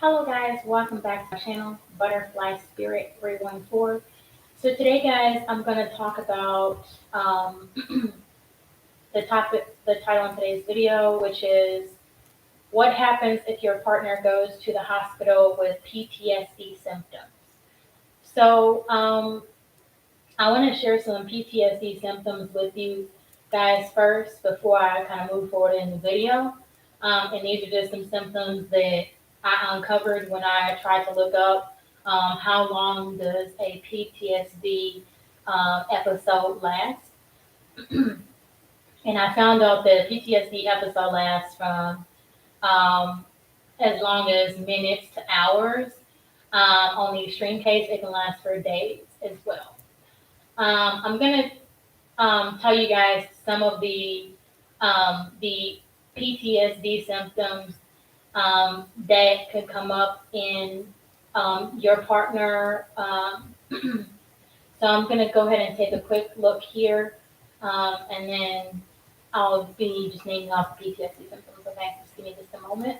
Hello guys, welcome back to my channel, Butterfly Spirit 314. So today guys, I'm going to talk about the title in today's video, which is what happens if your partner goes to the hospital with PTSD symptoms. So I want to share some PTSD symptoms with you guys first before I kind of move forward in the video. And these are just some symptoms that I uncovered when I tried to look up how long does a PTSD episode last. And I found out that PTSD episode lasts from as long as minutes to hours. On the extreme case, it can last for days as well. I'm going to tell you guys some of the PTSD symptoms that could come up in your partner. So I'm going to go ahead and take a quick look here, and then I'll be just naming off the PTSD symptoms. Okay, just give me just a moment.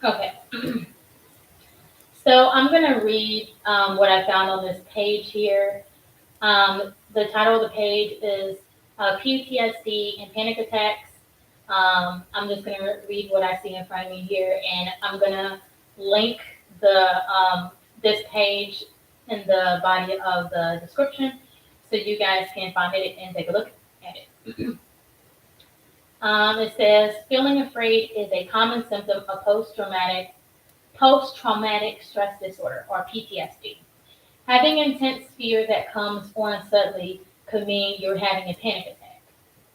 Okay. So I'm going to read what I found on this page here. The title of the page is PTSD and Panic Attacks. I'm just going to read what I see in front of me here, and I'm going to link this page in the body of the description so you guys can find it and take a look at it. It says, feeling afraid is a common symptom of post-traumatic stress disorder, or PTSD. Having intense fear that comes on suddenly could mean you're having a panic attack.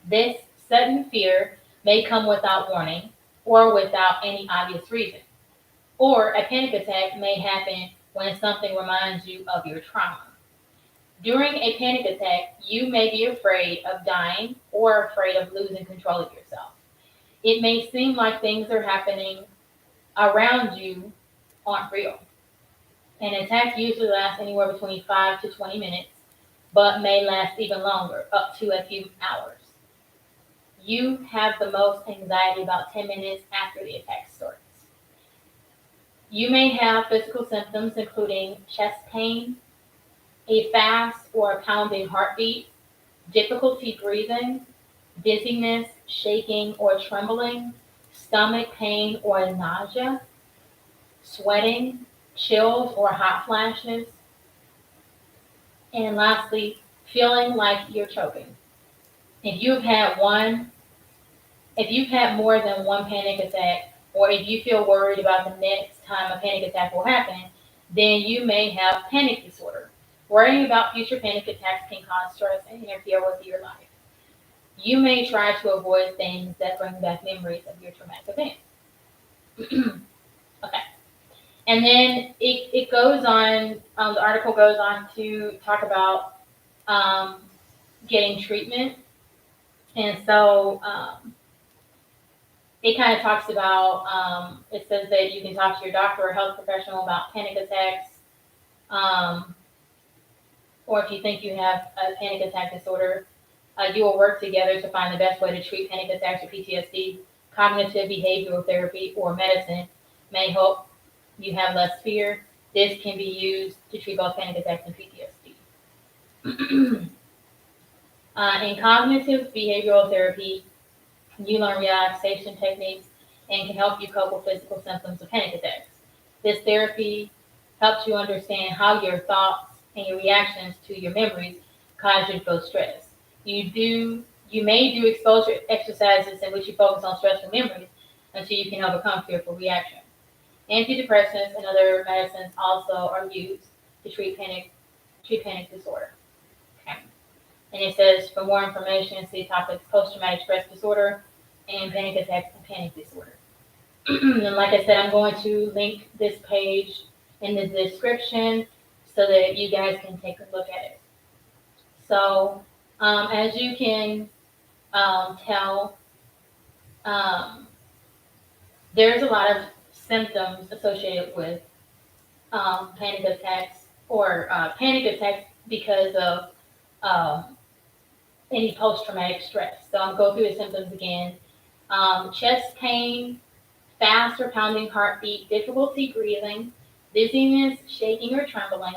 This sudden fear may come without warning or without any obvious reason. Or a panic attack may happen when something reminds you of your trauma. During a panic attack, you may be afraid of dying or afraid of losing control of yourself. It may seem like things are happening around you aren't real. An attack usually lasts anywhere between 5 to 20 minutes, but may last even longer, up to a few hours. You have the most anxiety about 10 minutes after the attack starts. You may have physical symptoms including chest pain, a fast or pounding heartbeat, difficulty breathing, dizziness, shaking or trembling, stomach pain or nausea, sweating, chills or hot flashes, and lastly, feeling like you're choking. If you've had more than one panic attack, or if you feel worried about the next time a panic attack will happen, then you may have panic disorder. Worrying about future panic attacks can cause stress and interfere with your life. You may try to avoid things that bring back memories of your traumatic event. Okay. And then it goes on, the article goes on to talk about getting treatment. And so it kind of talks about, it says that you can talk to your doctor or health professional about panic attacks, or if you think you have a panic attack disorder, you will work together to find the best way to treat panic attacks or PTSD. Cognitive behavioral therapy or medicine may help you have less fear. This can be used to treat both panic attacks and PTSD. In cognitive behavioral therapy, you learn relaxation techniques and can help you cope with physical symptoms of panic attacks. This therapy helps you understand how your thoughts and your reactions to your memories cause you to feel stress. You may do exposure exercises in which you focus on stressful memories until you can overcome fearful reactions. Antidepressants and other medicines also are used to treat panic disorder. Okay. And it says, for more information, see topics post-traumatic stress disorder and panic attacks and panic disorder. And like I said, I'm going to link this page in the description so that you guys can take a look at it. So, as you can tell, um, there's a lot of symptoms associated with panic attacks or panic attacks because of um, any post-traumatic stress. So I'm going through the symptoms again. Chest pain, fast or pounding heartbeat, difficulty breathing, dizziness, shaking or trembling,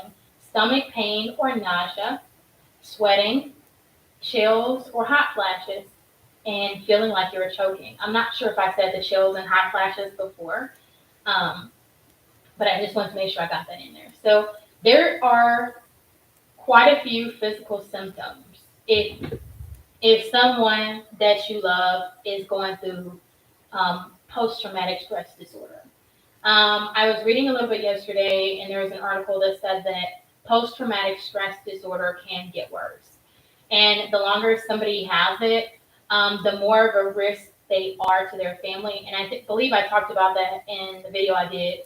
stomach pain or nausea, sweating, chills or hot flashes, and feeling like you're choking. I'm not sure if I said the chills and hot flashes before, um, but I just wanted to make sure I got that in there. So there are quite a few physical symptoms. If someone that you love is going through post-traumatic stress disorder. I was reading a little bit yesterday, and there was an article that said that post-traumatic stress disorder can get worse. And the longer somebody has it, the more of a risk they are to their family. And I believe I talked about that in the video I did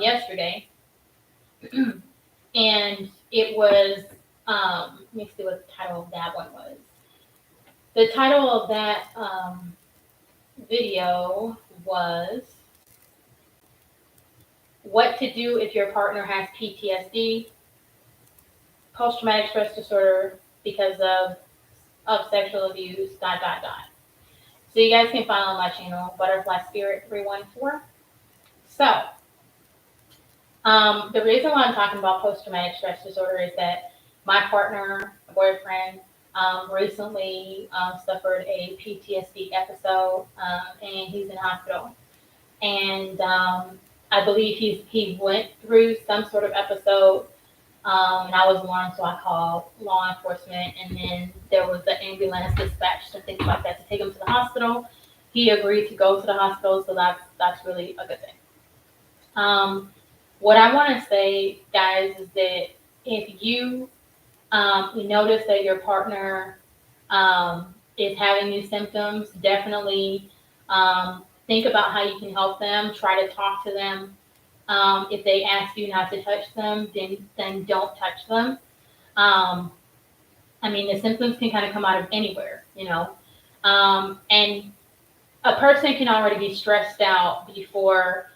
yesterday. And it was, let me see what the title of that one was. The title of that video was What to Do If Your Partner Has PTSD, Post-Traumatic Stress Disorder because of Sexual Abuse, ... So you guys can find on my channel, Butterfly Spirit 314. So, the reason why I'm talking about post-traumatic stress disorder is that my partner, boyfriend, recently suffered a PTSD episode, and he's in hospital. And I believe he went through some sort of episode, and I was alarmed, so I called law enforcement, and then there was the ambulance dispatched and things like that to take him to the hospital. He agreed to go to the hospital, so that's really a good thing. What I want to say, guys, is that if you notice that your partner is having these symptoms, definitely think about how you can help them. Try to talk to them. If they ask you not to touch them, then don't touch them. I mean, the symptoms can kind of come out of anywhere, and a person can already be stressed out before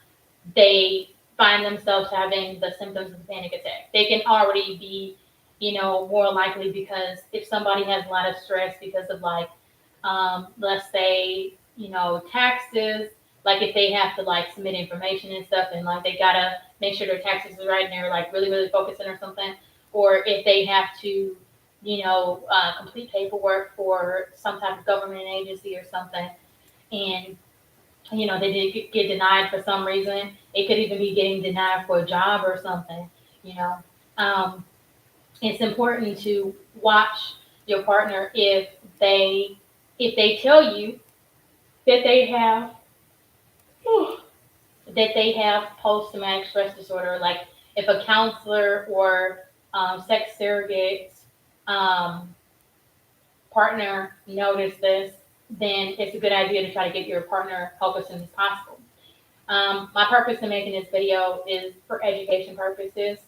they find themselves having the symptoms of a panic attack. They can already be, more likely because if somebody has a lot of stress because of let's say, taxes, like if they have to submit information and stuff and they gotta make sure their taxes are right and they're really, really focusing or something, or if they have to, complete paperwork for some type of government agency or something, and they did get denied for some reason. It could even be getting denied for a job or something, you know. It's important to watch your partner if they tell you that they have post-traumatic stress disorder, like if a counselor or sex surrogate partner notice this, then it's a good idea to try to get your partner help as soon as possible. My purpose in making this video is for education purposes.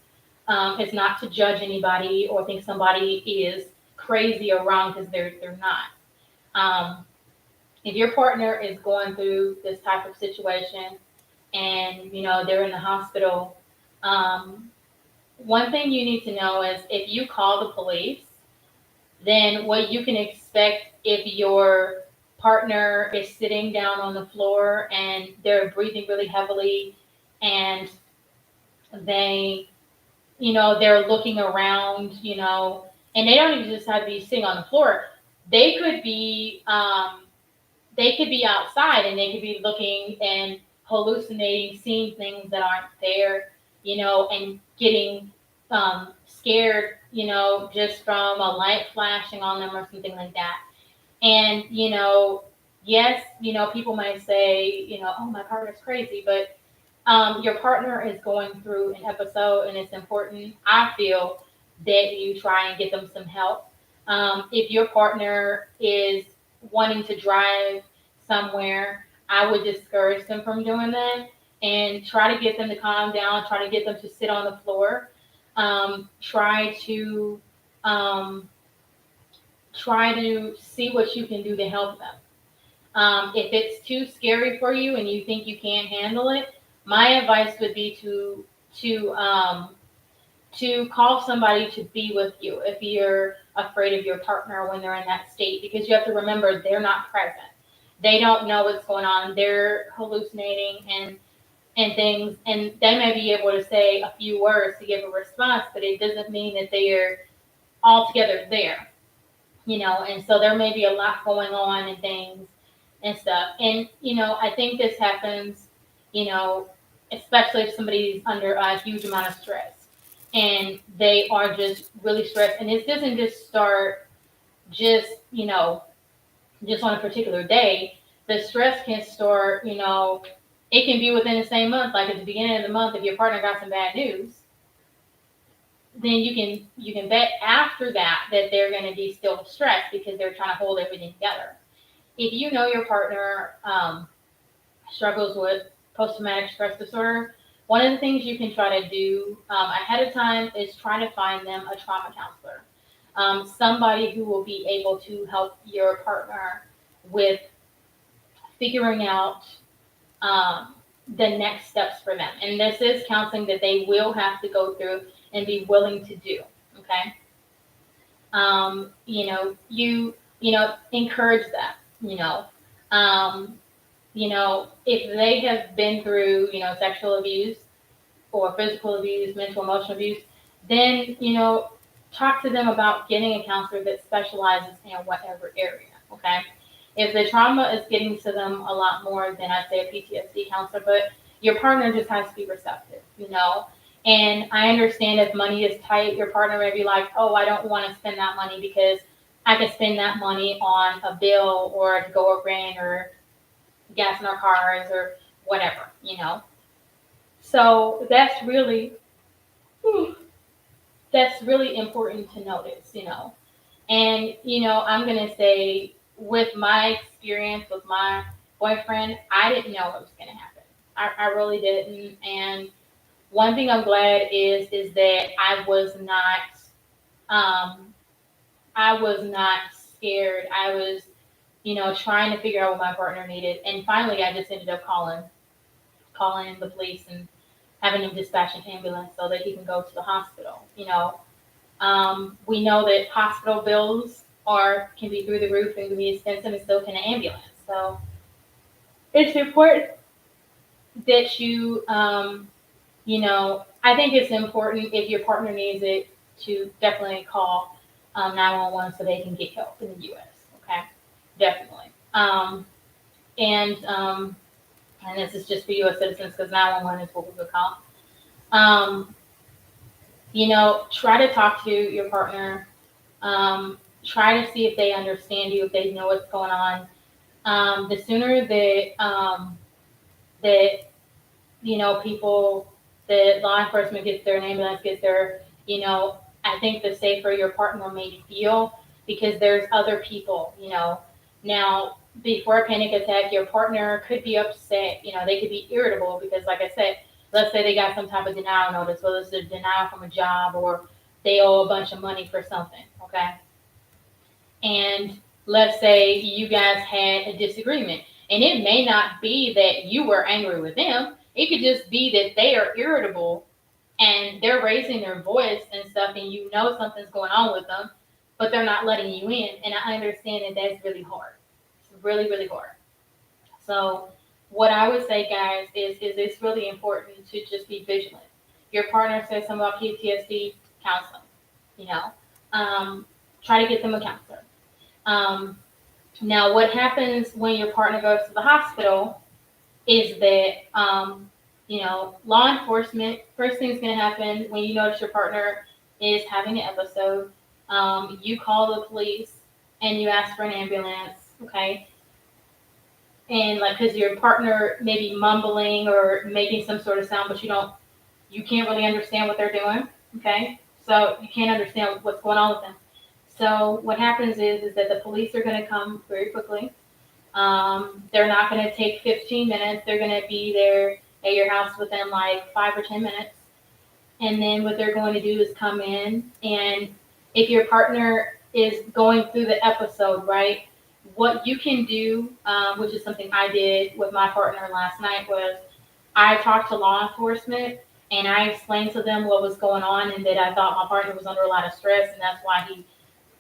It's not to judge anybody or think somebody is crazy or wrong because they're not. If your partner is going through this type of situation and they're in the hospital, one thing you need to know is if you call the police, then what you can expect if your partner is sitting down on the floor and they're breathing really heavily and they're looking around, and they don't even just have to be sitting on the floor. They could be outside and they could be looking and hallucinating, seeing things that aren't there, and getting scared, just from a light flashing on them or something like that. And, yes, people might say, oh, my partner's crazy, but your partner is going through an episode and it's important, I feel, that you try and get them some help. If your partner is wanting to drive somewhere, I would discourage them from doing that and try to get them to calm down, try to get them to sit on the floor. Try to um, try to see what you can do to help them. If it's too scary for you and you think you can't handle it, my advice would be to um, to call somebody to be with you if you're afraid of your partner when they're in that state, because you have to remember they're not present. They don't know what's going on. They're hallucinating and things, and they may be able to say a few words to give a response, but it doesn't mean that they are altogether there, and so there may be a lot going on and things and stuff. And, I think this happens, you know, especially if somebody's under a huge amount of stress and they are just really stressed. And it doesn't just start just, just on a particular day. The stress can start, it can be within the same month, like at the beginning of the month, if your partner got some bad news, then you can bet after that they're going to be still stressed because they're trying to hold everything together. If you know your partner struggles with post-traumatic stress disorder, one of the things you can try to do ahead of time is try to find them a trauma counselor, somebody who will be able to help your partner with figuring out the next steps for them. And this is counseling that they will have to go through and be willing to do. Okay. Encourage that, um, if they have been through, sexual abuse or physical abuse, mental, emotional abuse, then, talk to them about getting a counselor that specializes in whatever area. Okay. If the trauma is getting to them a lot more than I'd say a PTSD counselor, but your partner just has to be receptive, And I understand if money is tight, your partner may be like, oh, I don't want to spend that money because I can spend that money on a bill or to go over rent or gas in our cars or whatever, So that's really important to notice. And, I'm going to say with my experience with my boyfriend, I didn't know what was going to happen. I really didn't. And one thing I'm glad is that um, I was not scared. I was, trying to figure out what my partner needed. And finally, I just ended up calling the police and having him dispatch an ambulance so that he can go to the hospital. We know that hospital bills can be through the roof and can be expensive, and so can an ambulance. So it's important that I think it's important if your partner needs it to definitely call 911 so they can get help in the U.S. Okay, definitely. And this is just for U.S. citizens because 911 is what we would call. Um, Try to talk to your partner. Try to see if they understand you, if they know what's going on. The sooner that people, the law enforcement gets there, an ambulance gets there, I think the safer your partner may feel because there's other people. Now, before a panic attack, your partner could be upset. They could be irritable because, like I said, let's say they got some type of denial notice, whether it's a denial from a job or they owe a bunch of money for something, okay? And let's say you guys had a disagreement, and it may not be that you were angry with them. It could just be that they are irritable and they're raising their voice and stuff, and something's going on with them, but they're not letting you in. And I understand that that's really hard. It's really, really hard. So what I would say, guys, is it's really important to just be vigilant. Your partner says something about PTSD, counseling. You know, try to get them a counselor. Um, Now, what happens when your partner goes to the hospital is that law enforcement. First thing's going to happen when you notice your partner is having an episode. You call the police and you ask for an ambulance. Okay. And because your partner may be mumbling or making some sort of sound, but you can't really understand what they're doing. Okay, so you can't understand what's going on with them. So what happens is that the police are going to come very quickly. They're not going to take 15 minutes. They're going to be there at your house within like 5 or 10 minutes. And then what they're going to do is come in, and if your partner is going through the episode, right, what you can do, which is something I did with my partner last night, was I talked to law enforcement and I explained to them what was going on and that I thought my partner was under a lot of stress and that's why he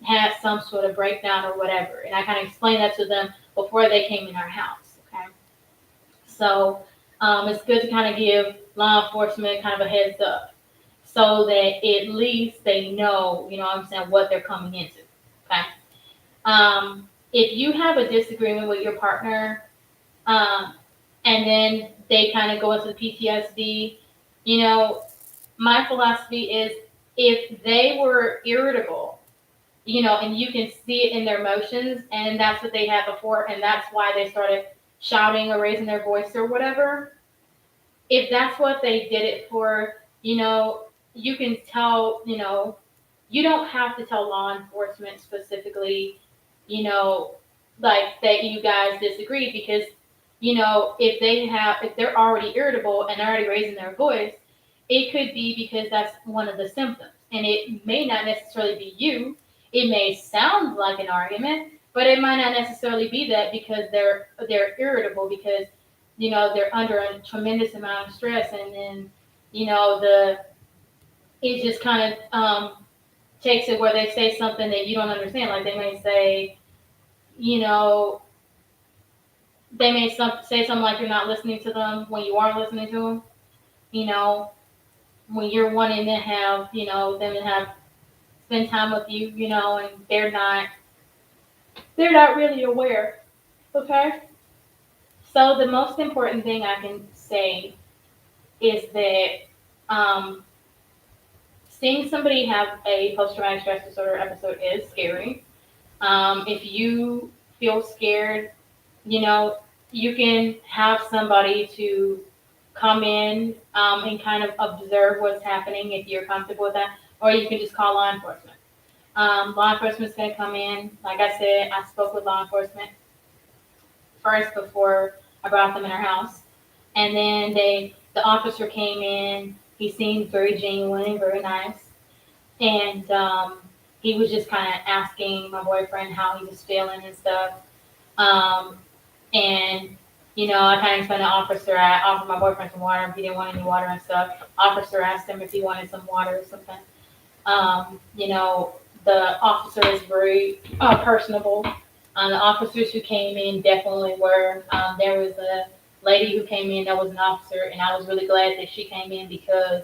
had some sort of breakdown or whatever. And I kind of explained that to them before they came in our house. Okay. So it's good to kind of give law enforcement kind of a heads up so that at least they know, you know what I'm saying, what they're coming into. Okay. If you have a disagreement with your partner, um, and then they kind of go into the PTSD, you know, my philosophy is if they were irritable, you know, and you can see it in their emotions, and that's what they had before, and that's why they started shouting or raising their voice or whatever. If that's what they did it for, you know, you can tell, you know, you don't have to tell law enforcement specifically, you know, like that you guys disagree because, you know, if they're already irritable and they're already raising their voice, it could be because that's one of the symptoms. And it may not necessarily be you. It may sound like an argument, but it might not necessarily be that because they're irritable because, you know, they're under a tremendous amount of stress and then, you know, it just kind of takes it where they say something that you don't understand. Like they may say, you know, say something like you're not listening to them when you are listening to them. You know, when you're wanting to have, you know, them to have spend time with you, you know, and they're not really aware. Okay. So the most important thing I can say is that um, seeing somebody have a post-traumatic stress disorder episode is scary. If you feel scared, you know, you can have somebody to come in and kind of observe what's happening if you're comfortable with that, or you can just call law enforcement. Law enforcement's going to come in. Like I said, I spoke with law enforcement first before I brought them in our house, and then the officer came in. He seemed very genuine and very nice, and he was just kind of asking my boyfriend how he was feeling and stuff. Um, and you know, I kind of explained to the officer. I offered my boyfriend some water if he didn't want any water and stuff. Officer asked him if he wanted some water or something. You know, the officer is very personable. The officers who came in definitely were. There was a lady who came in that was an officer, and I was really glad that she came in because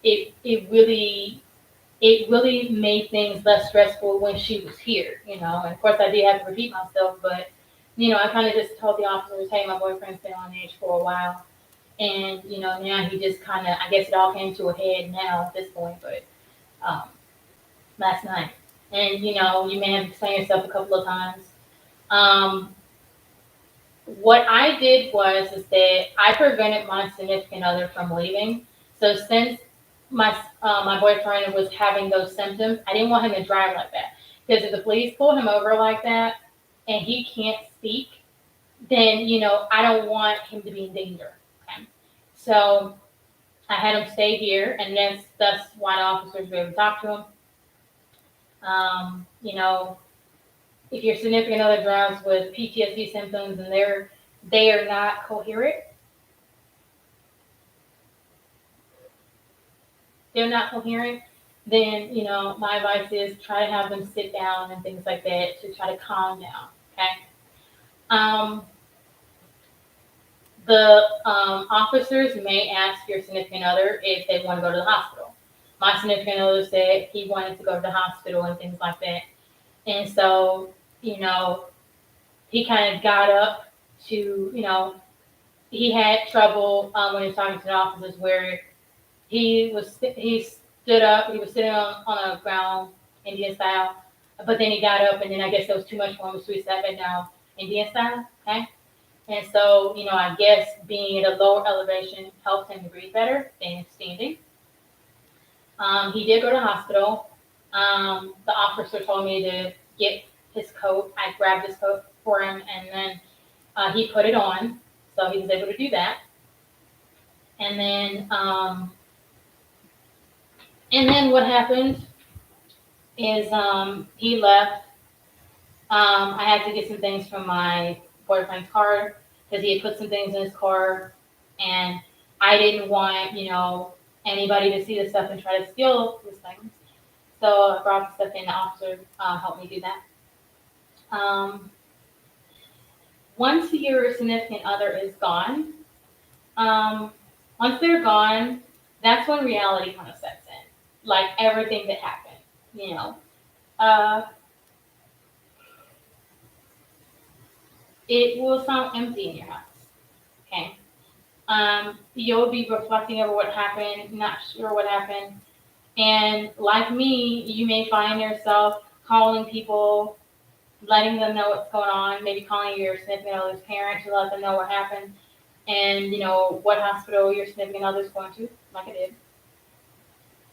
it really made things less stressful when she was here, you know. And of course, I did have to repeat myself, but you know, I kind of just told the officers, "Hey, my boyfriend's been on edge for a while, and you know, now he just kind of, I guess it all came to a head now at this point, but um, last night, and you know, you may have explained yourself a couple of times." Um, what I did was is that I prevented my significant other from leaving. So since my boyfriend was having those symptoms, I didn't want him to drive like that because if the police pull him over like that and he can't speak, then you know I don't want him to be in danger. Okay? So I had him stay here, and that's why the officers were able to talk to him. You know, if your significant other drives with PTSD symptoms and they are not coherent, they're not coherent, then you know my advice is try to have them sit down and things like that to try to calm down. Okay. Um, the officers may ask your significant other if they want to go to the hospital. My significant other said he wanted to go to the hospital and things like that, and so you know he kind of got up to you know he had trouble when he was talking to the officers where he stood up. He was sitting on a ground Indian style, but then he got up, and then I guess that was too much for him, so he sat back down Indian style. Okay, and so you know I guess being at a lower elevation helped him to breathe better than standing. He did go to the hospital. The officer told me to get his coat. I grabbed his coat for him, and then he put it on, so he was able to do that. And then, what happened is he left. I had to get some things from my boyfriend's car because he had put some things in his car, and I didn't want anybody to see the stuff and try to steal those things. So I brought the stuff in. The officer helped me do that. Um, Once your significant other is gone, um, once they're gone, that's when reality kind of sets in. Like everything that happened, you know. Uh, it will sound empty in your house. Okay. You'll be reflecting over what happened, not sure what happened. And like me, you may find yourself calling people, letting them know what's going on, maybe calling your significant other's parent to let them know what happened and what hospital your significant other's going to, like I did.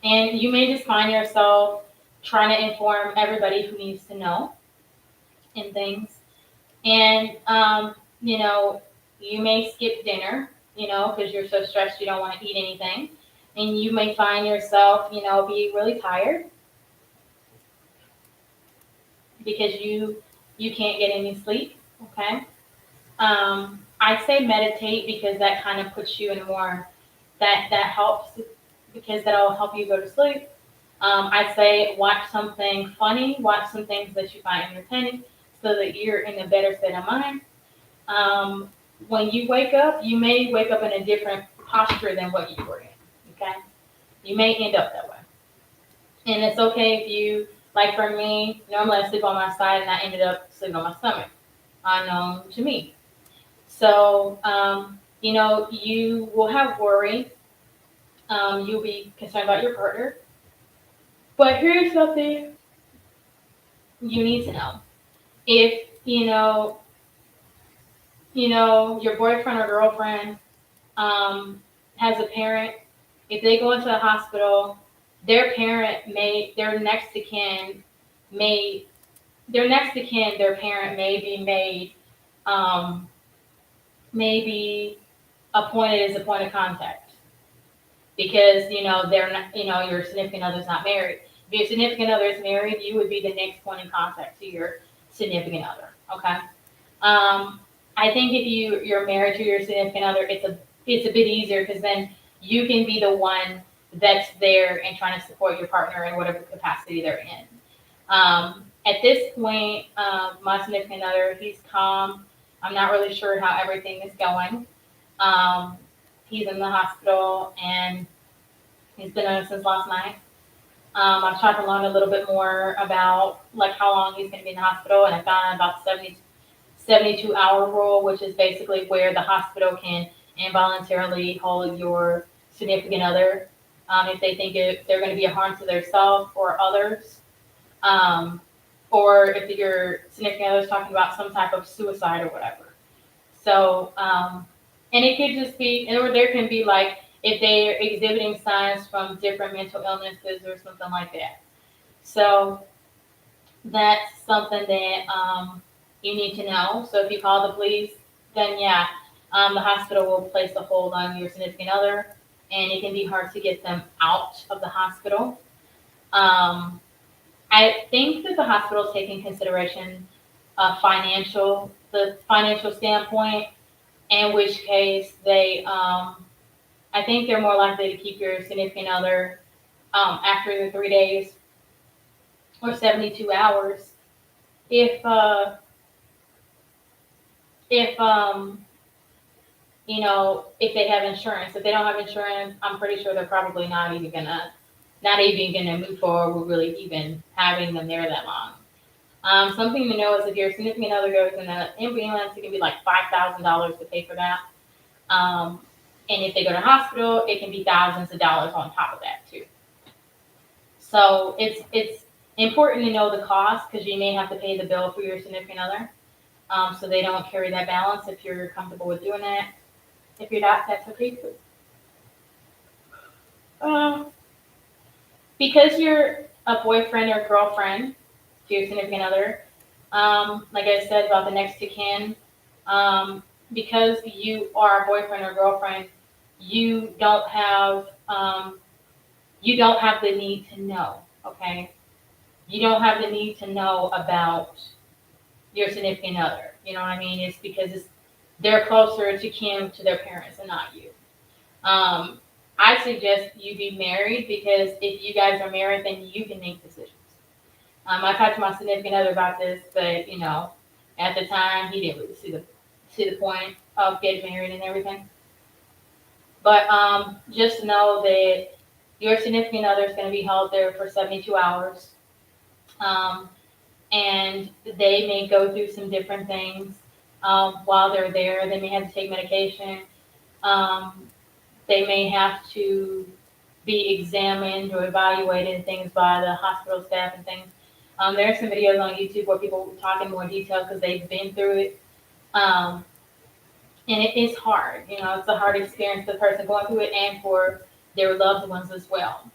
And you may just find yourself trying to inform everybody who needs to know and things. And you may skip dinner, because you're so stressed you don't want to eat anything. And you may find yourself, be really tired because you can't get any sleep. Okay. I say meditate because that kind of puts you in a more that helps because that'll help you go to sleep. I say watch something funny, watch some things that you find entertaining, so that you're in a better state of mind. Um, when you wake up, you may wake up in a different posture than what you were in. Okay, you may end up that way, and it's okay if you like. For me, normally I sleep on my side, and I ended up sleeping on my stomach, unknown to me. So you will have worry. You'll be concerned about your partner. But here's something you need to know. If your boyfriend or girlfriend has a parent, if they go into the hospital, their parent may, may, their parent may be made, um, may be appointed as a point of contact because, they're not, your significant other's not married. If your significant other is married, you would be the next point of contact to your significant other. Okay. I think if you're married to your significant other, it's a bit easier because then you can be the one that's there and trying to support your partner in whatever capacity they're in. At this point, my significant other, he's calm. I'm not really sure how everything is going. Um, he's in the hospital and he's been in it since last night. I've tried to learn a little bit more about like how long he's going to be in the hospital, and I found out about 72-hour rule, which is basically where the hospital can involuntarily hold your significant other if they think they're going to be a harm to themselves or others, or if your significant other is talking about some type of suicide or whatever. So, and it could just be, or there can be like if they're exhibiting signs from different mental illnesses or something like that. So that's something that you need to know. So if you call the police, then yeah, the hospital will place a hold on your significant other, and it can be hard to get them out of the hospital. Um, I think that the hospital take in consideration the financial standpoint, in which case I think they're more likely to keep your significant other after the 3 days or 72 hours if if if they have insurance. If they don't have insurance, I'm pretty sure they're probably not even gonna move forward with really even having them there that long. Something to know is if your significant other goes in an ambulance, it can be like $5,000 to pay for that. And if they go to hospital, it can be thousands of dollars on top of that too. So it's important to know the cost because you may have to pay the bill for your significant other. So they don't carry that balance if you're comfortable with doing that. If you're not, that's okay too. Um, because you're a boyfriend or girlfriend to your significant other, like I said about the next to kin, because you are a boyfriend or girlfriend, you don't have you don't have the need to know. Okay, you don't have the need to know about your significant other. You know what I mean? It's because they're closer to kin to their parents and not you. Um, I suggest you be married because if you guys are married, then you can make decisions. I talked to my significant other about this, but at the time he didn't really see the point of getting married and everything. But just know that your significant other is going to be held there for 72 hours. Um, and they may go through some different things while they're there. They may have to take medication. Um, they may have to be examined or evaluated and things by the hospital staff and things. There are some videos on YouTube where people talk in more detail because they've been through it. Um, and it is hard. It's a hard experience for the person going through it and for their loved ones as well.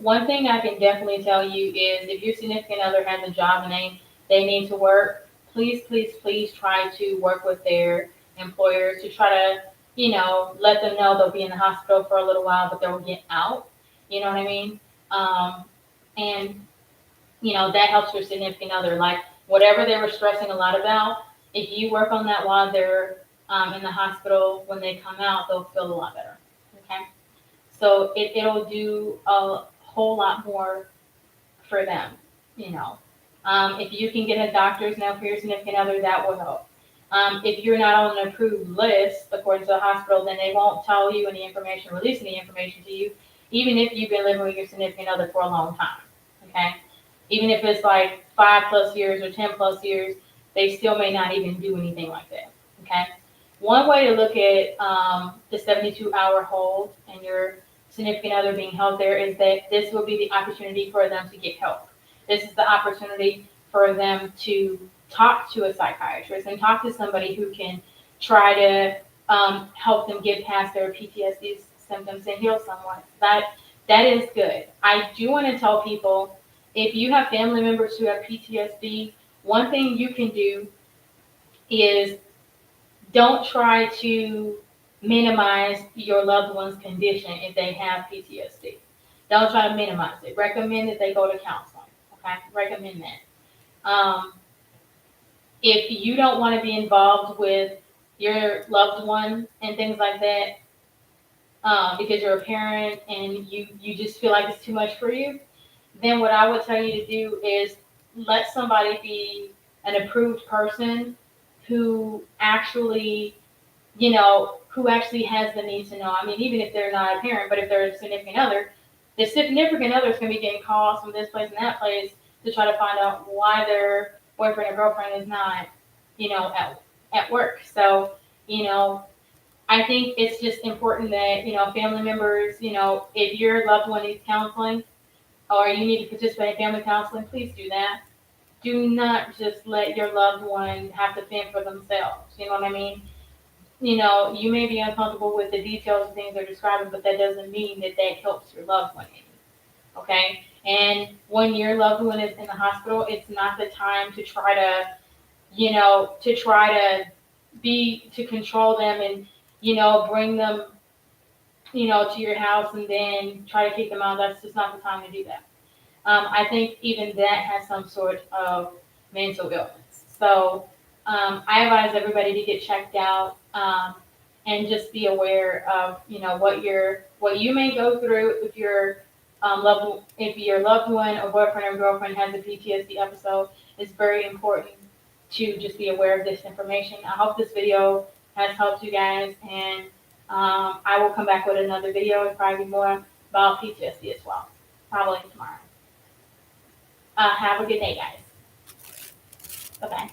One thing I can definitely tell you is if your significant other has a job and they need to work, please, please, please try to work with their employers to try to, let them know they'll be in the hospital for a little while, but they'll get out. You know what I mean? And that helps your significant other. Like whatever they were stressing a lot about, if you work on that while they're in the hospital, when they come out, they'll feel a lot better. Okay. So it'll do a whole lot more for them, you know. If you can get a doctor's note for your significant other, that will help. If you're not on an approved list, according to the hospital, then they won't tell you any information, release any information to you, even if you've been living with your significant other for a long time. Okay? Even if it's like 5+ years or 10+ years, they still may not even do anything like that. Okay? One way to look at the 72-hour hold and your significant other being held there is that this will be the opportunity for them to get help. This is the opportunity for them to talk to a psychiatrist and talk to somebody who can try to help them get past their PTSD symptoms and heal somewhat. That is good. I do want to tell people, if you have family members who have PTSD, one thing you can do is don't try to minimize your loved one's condition if they have PTSD. Don't try to minimize it. Recommend that they go to counseling. Okay, recommend that. If you don't want to be involved with your loved one and things like that, because you're a parent and you just feel like it's too much for you, then what I would tell you to do is let somebody be an approved person who actually who actually has the need to know. I mean, even if they're not a parent, but if they're a significant other, the significant other is going to be getting calls from this place and that place to try to find out why their boyfriend or girlfriend is not, at work. So, I think it's just important that, family members, if your loved one needs counseling or you need to participate in family counseling, please do that. Do not just let your loved one have to fend for themselves. You know what I mean? You may be uncomfortable with the details of things they're describing, but that doesn't mean that helps your loved one any. Okay? And when your loved one is in the hospital, it's not the time to try to, to control them and, bring them, to your house and then try to keep them out. That's just not the time to do that. I think even that has some sort of mental illness. So I advise everybody to get checked out and just be aware of what you may go through if your loved one or boyfriend or girlfriend has a PTSD episode. It's very important to just be aware of this information. I hope this video has helped you guys, and I will come back with another video and probably more about PTSD as well, probably tomorrow. Have a good day, guys. Bye-bye.